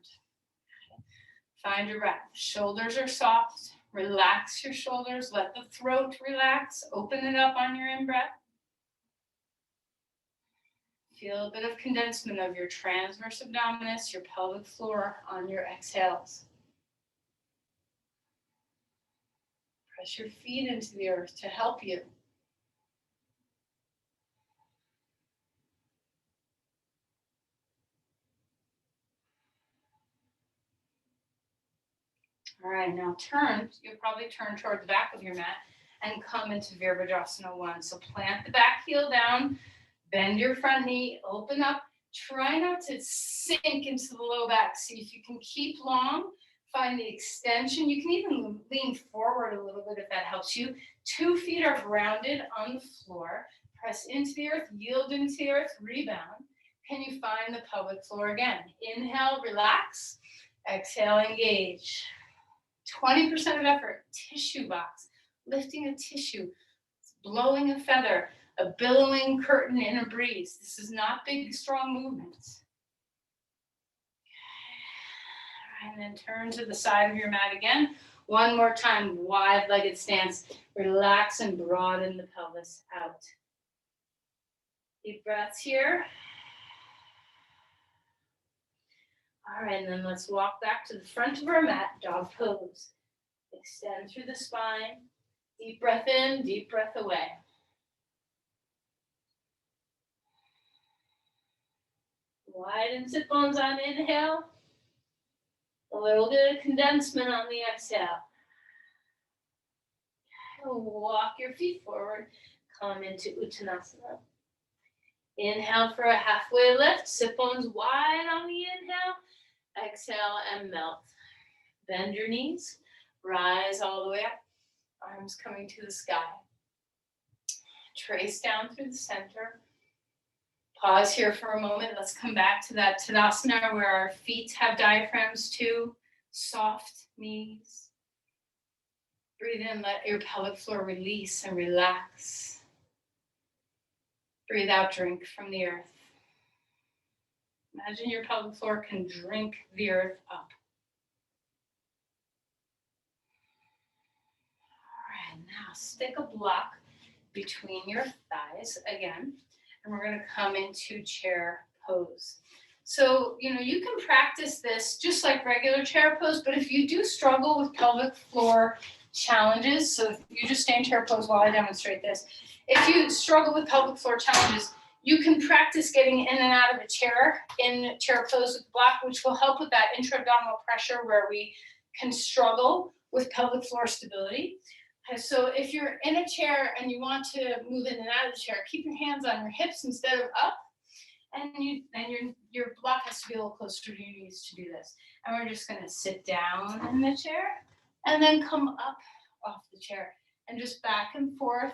Find your breath. Shoulders are soft. Relax your shoulders. Let the throat relax. Open it up on your in-breath. Feel a bit of condensement of your transverse abdominis, your pelvic floor on your exhales. Press your feet into the earth to help you. All right, now turn. You'll probably turn toward the back of your mat and come into Virabhadrasana 1. So plant the back heel down, bend your front knee, open up. Try not to sink into the low back. See if you can keep long. Find the extension. You can even lean forward a little bit if that helps you. 2 feet are grounded on the floor. Press into the earth, yield into the earth, rebound. Can you find the pelvic floor again? Inhale, relax. Exhale, engage. 20% of effort, tissue box, lifting a tissue, blowing a feather, a billowing curtain in a breeze. This is not big, strong movements. And then turn to the side of your mat again. One more time, wide-legged stance. Relax and broaden the pelvis out. Deep breaths here. All right, and then let's walk back to the front of our mat, dog pose. Extend through the spine. Deep breath in, deep breath away. Widen sit bones on inhale. A little bit of condensement on the exhale. Walk your feet forward. Come into Uttanasana. Inhale for a halfway lift. Sit bones wide on the inhale. Exhale and melt. Bend your knees. Rise all the way up. Arms coming to the sky. Trace down through the center. Pause here for a moment. Let's come back to that Tadasana where our feet have diaphragms too. Soft knees. Breathe in, let your pelvic floor release and relax. Breathe out, drink from the earth. Imagine your pelvic floor can drink the earth up. All right, now stick a block between your thighs again, and we're going to come into chair pose. So, you can practice this just like regular chair pose, but if you do struggle with pelvic floor challenges, so if you just stay in chair pose while I demonstrate this, if you struggle with pelvic floor challenges, you can practice getting in and out of a chair in chair pose with the block, which will help with that intra-abdominal pressure where we can struggle with pelvic floor stability. Okay, so if you're in a chair and you want to move in and out of the chair, keep your hands on your hips instead of up. And your block has to be a little closer to your knees to do this. And we're just gonna sit down in the chair and then come up off the chair and just back and forth,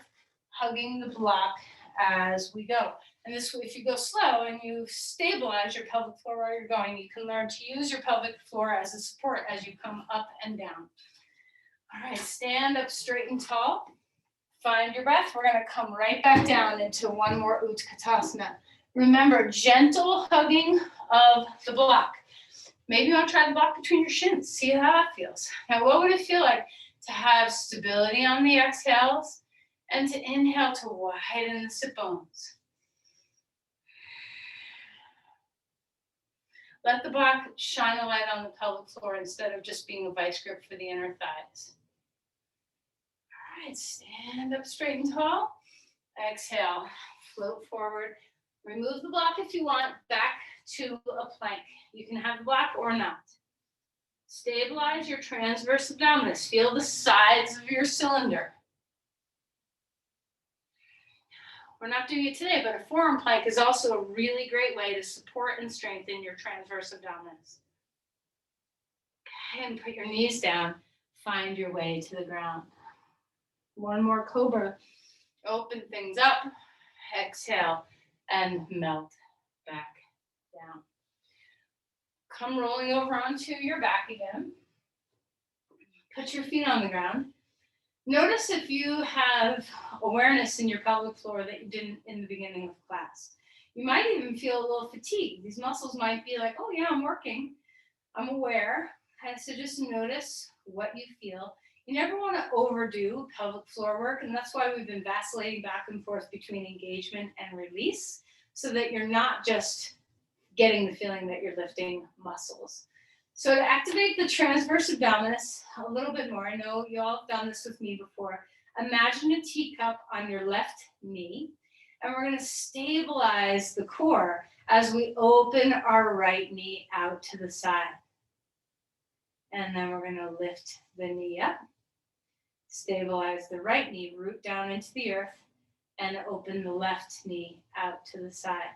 hugging the block as we go. And this way, if you go slow and you stabilize your pelvic floor where you're going, you can learn to use your pelvic floor as a support as you come up and down. All right, stand up straight and tall. Find your breath. We're gonna come right back down into one more Utkatasana. Remember, gentle hugging of the block. Maybe you want to try the block between your shins. See how that feels. Now, what would it feel like to have stability on the exhales and to inhale to widen the sit bones? Let the block shine a light on the pelvic floor instead of just being a vice grip for the inner thighs. All right, stand up straight and tall. Exhale, float forward. Remove the block if you want, back to a plank. You can have the block or not. Stabilize your transverse abdominis. Feel the sides of your cylinder. We're not doing it today, but a forearm plank is also a really great way to support and strengthen your transverse abdominis. Okay, and put your knees down. Find your way to the ground. One more cobra. Open things up. Exhale and melt back down. Come rolling over onto your back again. Put your feet on the ground. Notice if you have awareness in your pelvic floor that you didn't in the beginning of class. You might even feel a little fatigue. These muscles might be like, oh yeah, I'm working. I'm aware. And so just notice what you feel. You never want to overdo pelvic floor work, and that's why we've been vacillating back and forth between engagement and release, so that you're not just getting the feeling that you're lifting muscles. So to activate the transverse abdominis a little bit more, I know you all have done this with me before. Imagine a teacup on your left knee, and we're going to stabilize the core as we open our right knee out to the side. And then we're going to lift the knee up. Stabilize the right knee, root down into the earth, and open the left knee out to the side.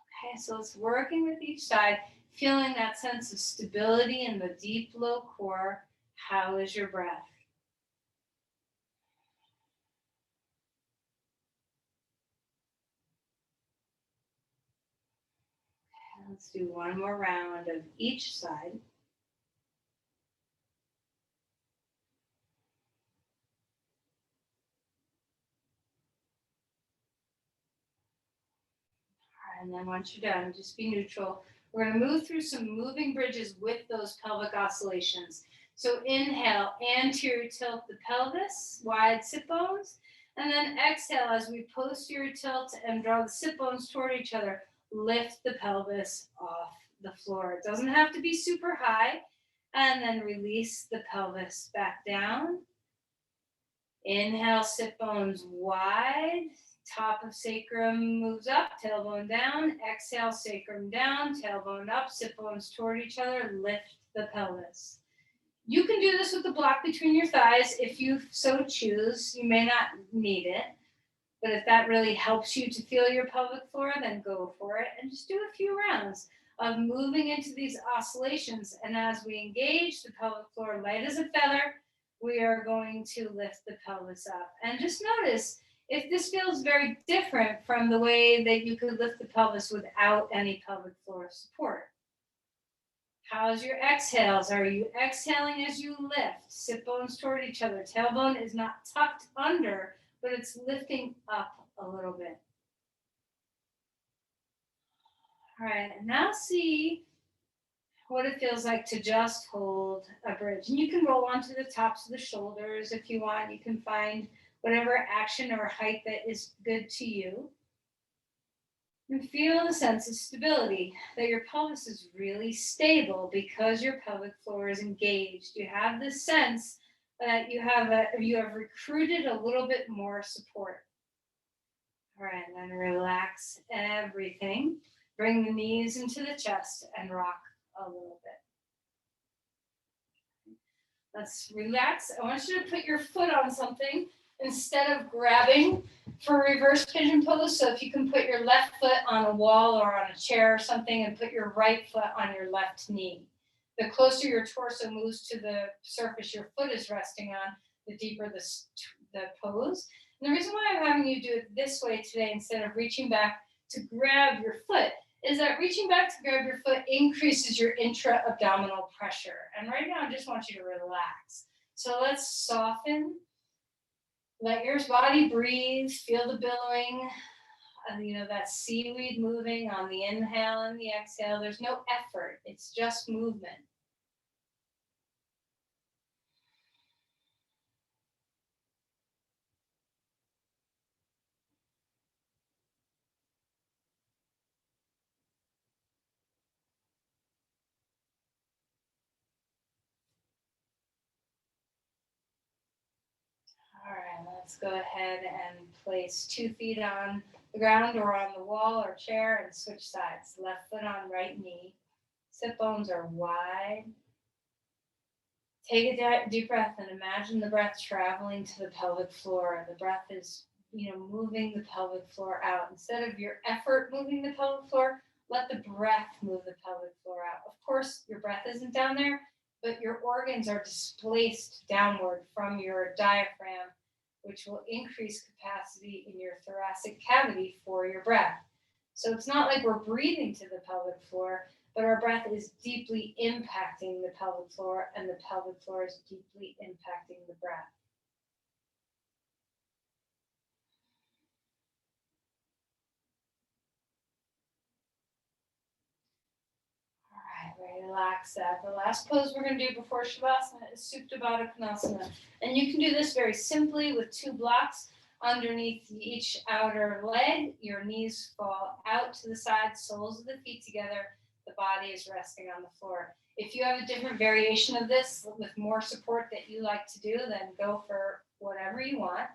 Okay, so it's working with each side, feeling that sense of stability in the deep low core. How is your breath? Okay, let's do one more round of each side. And then once you're done, just be neutral. We're going to move through some moving bridges with those pelvic oscillations. So inhale, anterior tilt the pelvis, wide sit bones. And then exhale as we posterior tilt and draw the sit bones toward each other. Lift the pelvis off the floor. It doesn't have to be super high. And then release the pelvis back down. Inhale, sit bones wide. Top of sacrum moves up, tailbone down. Exhale, sacrum down, tailbone up, sit bones toward each other. Lift the pelvis. You can do this with the block between your thighs if you so choose. You may not need it, but if that really helps you to feel your pelvic floor, then go for it. And just do a few rounds of moving into these oscillations. And as we engage the pelvic floor light as a feather, we are going to lift the pelvis up. And just notice, if this feels very different from the way that you could lift the pelvis without any pelvic floor support. How's your exhales? Are you exhaling as you lift? Sit bones toward each other. Tailbone is not tucked under, but it's lifting up a little bit. All right, and now see what it feels like to just hold a bridge. And you can roll onto the tops of the shoulders if you want. You can find whatever action or height that is good to you. And feel the sense of stability, that your pelvis is really stable because your pelvic floor is engaged. You have this sense that you have recruited a little bit more support. All right, and then relax everything. Bring the knees into the chest and rock a little bit. Let's relax. I want you to put your foot on something instead of grabbing for reverse pigeon pose. So if you can put your left foot on a wall or on a chair or something and put your right foot on your left knee. The closer your torso moves to the surface your foot is resting on, the deeper the pose. And the reason why I'm having you do it this way today instead of reaching back to grab your foot is that reaching back to grab your foot increases your intra-abdominal pressure. And right now, I just want you to relax. So let's soften. Let your body breathe. Feel the billowing. That seaweed moving on the inhale and the exhale. There's no effort. It's just movement. All right, let's go ahead and place 2 feet on the ground or on the wall or chair and switch sides. Left foot on right knee. Sit bones are wide. Take a deep breath and imagine the breath traveling to the pelvic floor. The breath is, moving the pelvic floor out. Instead of your effort moving the pelvic floor, let the breath move the pelvic floor out. Of course, your breath isn't down there, but your organs are displaced downward from your diaphragm, which will increase capacity in your thoracic cavity for your breath. So it's not like we're breathing to the pelvic floor, but our breath is deeply impacting the pelvic floor, and the pelvic floor is deeply impacting the breath. All right, relax that. The last pose we're going to do before Shavasana is Supta Baddha Konasana. And you can do this very simply with 2 blocks underneath each outer leg. Your knees fall out to the side, soles of the feet together. The body is resting on the floor. If you have a different variation of this with more support that you like to do, then go for whatever you want.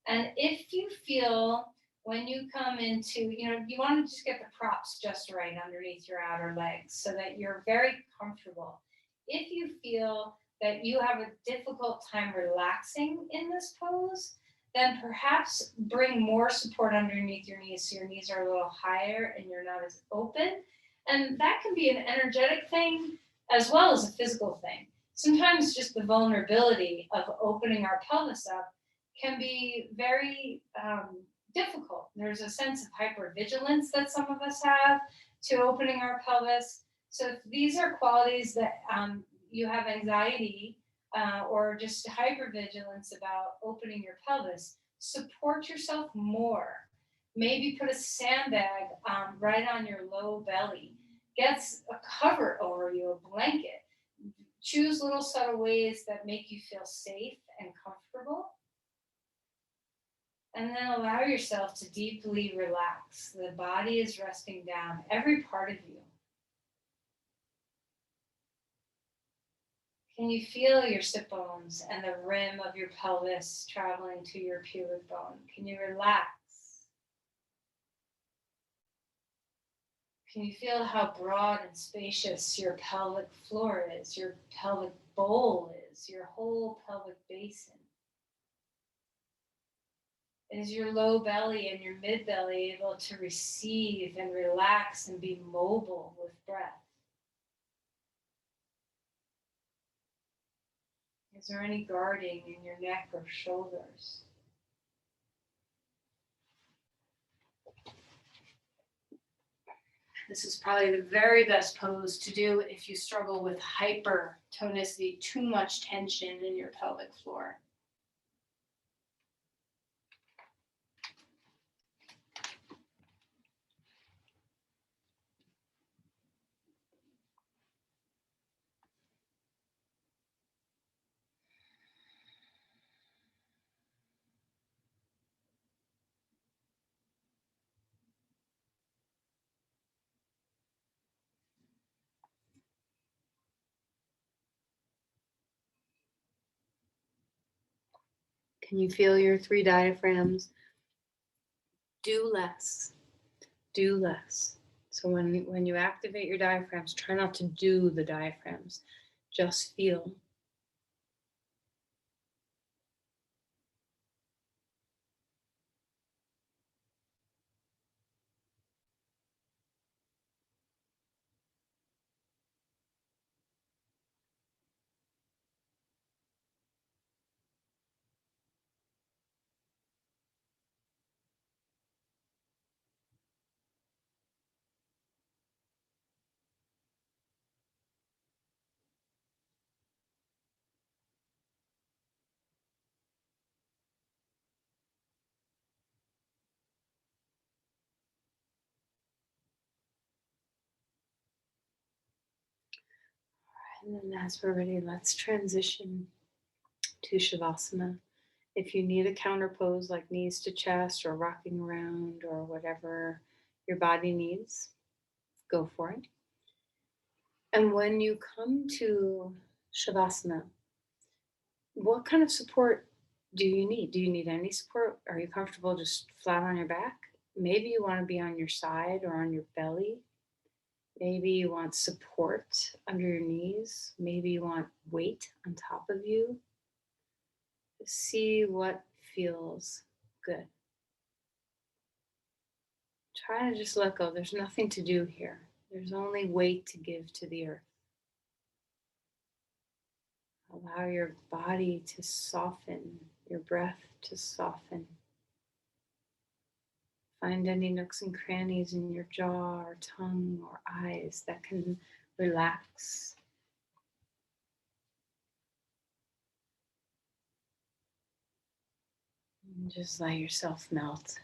And if you feel when you come into, you want to just get the props just right underneath your outer legs so that you're very comfortable. If you feel that you have a difficult time relaxing in this pose, then perhaps bring more support underneath your knees so your knees are a little higher and you're not as open. And that can be an energetic thing as well as a physical thing. Sometimes just the vulnerability of opening our pelvis up can be very difficult. There's a sense of hypervigilance that some of us have to opening our pelvis. So if these are qualities that you have anxiety or just hypervigilance about opening your pelvis, support yourself more. Maybe put a sandbag right on your low belly. Get a cover over you, a blanket. Choose little subtle ways that make you feel safe and comfortable. And then allow yourself to deeply relax. The body is resting down, every part of you. Can you feel your sit bones and the rim of your pelvis traveling to your pubic bone? Can you relax? Can you feel how broad and spacious your pelvic floor is, your pelvic bowl is, your whole pelvic basin? Is your low belly and your mid belly able to receive and relax and be mobile with breath? Is there any guarding in your neck or shoulders? This is probably the very best pose to do if you struggle with hypertonicity, too much tension in your pelvic floor. Can you feel your 3 diaphragms? Do less. Do less. So when you activate your diaphragms, try not to do the diaphragms. Just feel. And then as we're ready, let's transition to Shavasana. If you need a counter pose like knees to chest or rocking around or whatever your body needs, go for it. And when you come to Shavasana, what kind of support do you need? Do you need any support? Are you comfortable just flat on your back? Maybe you want to be on your side or on your belly. Maybe you want support under your knees. Maybe you want weight on top of you. See what feels good. Try to just let go. There's nothing to do here. There's only weight to give to the earth. Allow your body to soften, your breath to soften. Find any nooks and crannies in your jaw or tongue or eyes that can relax. And just let yourself melt.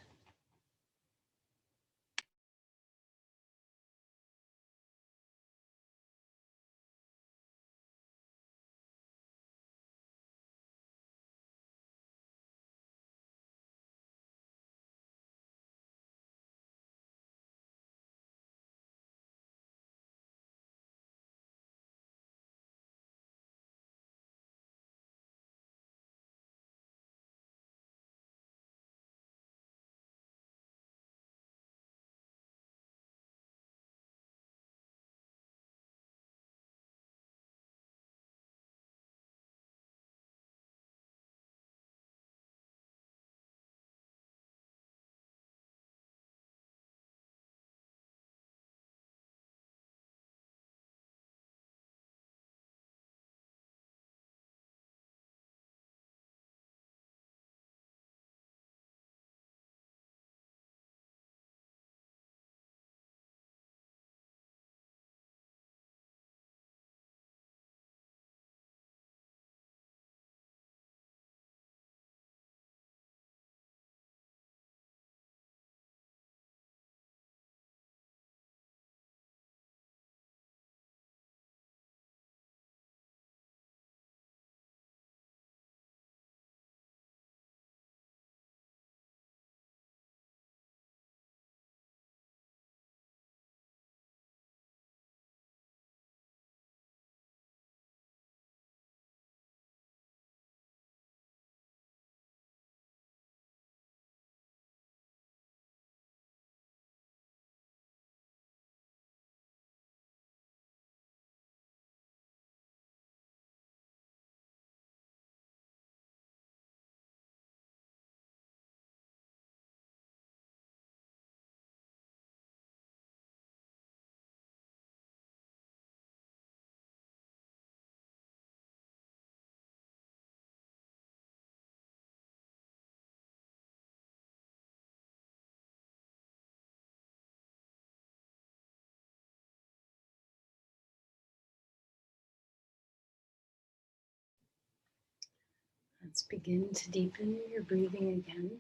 Let's begin to deepen your breathing again.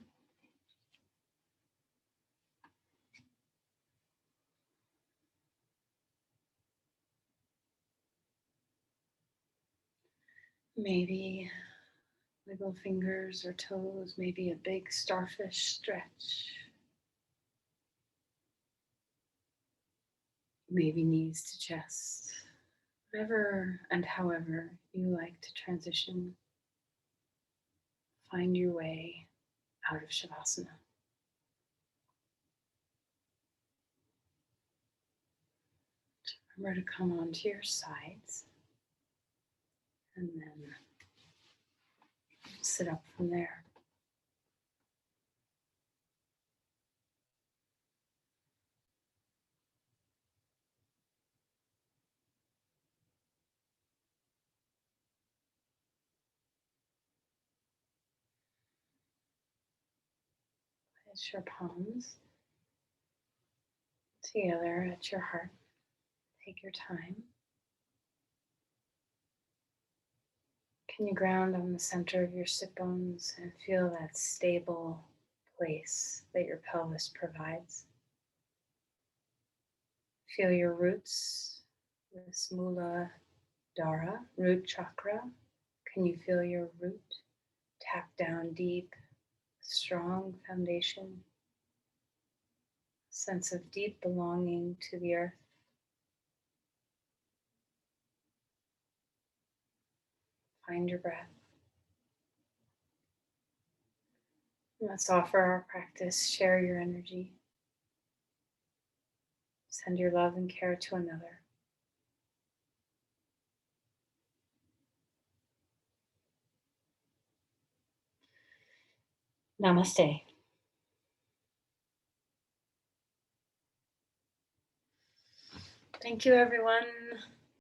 Maybe wiggle fingers or toes, maybe a big starfish stretch. Maybe knees to chest. Whatever and however you like to transition, find your way out of Shavasana. Remember to come onto your sides and then sit up from there. Place your palms together at your heart. Take your time. Can you ground on the center of your sit bones and feel that stable place that your pelvis provides? Feel your roots, this mula Dara, root chakra. Can you feel your root tap down deep, strong foundation, sense of deep belonging to the earth? Find your breath. Let's offer our practice. Share your energy. Send your love and care to another. Namaste. Thank you, everyone.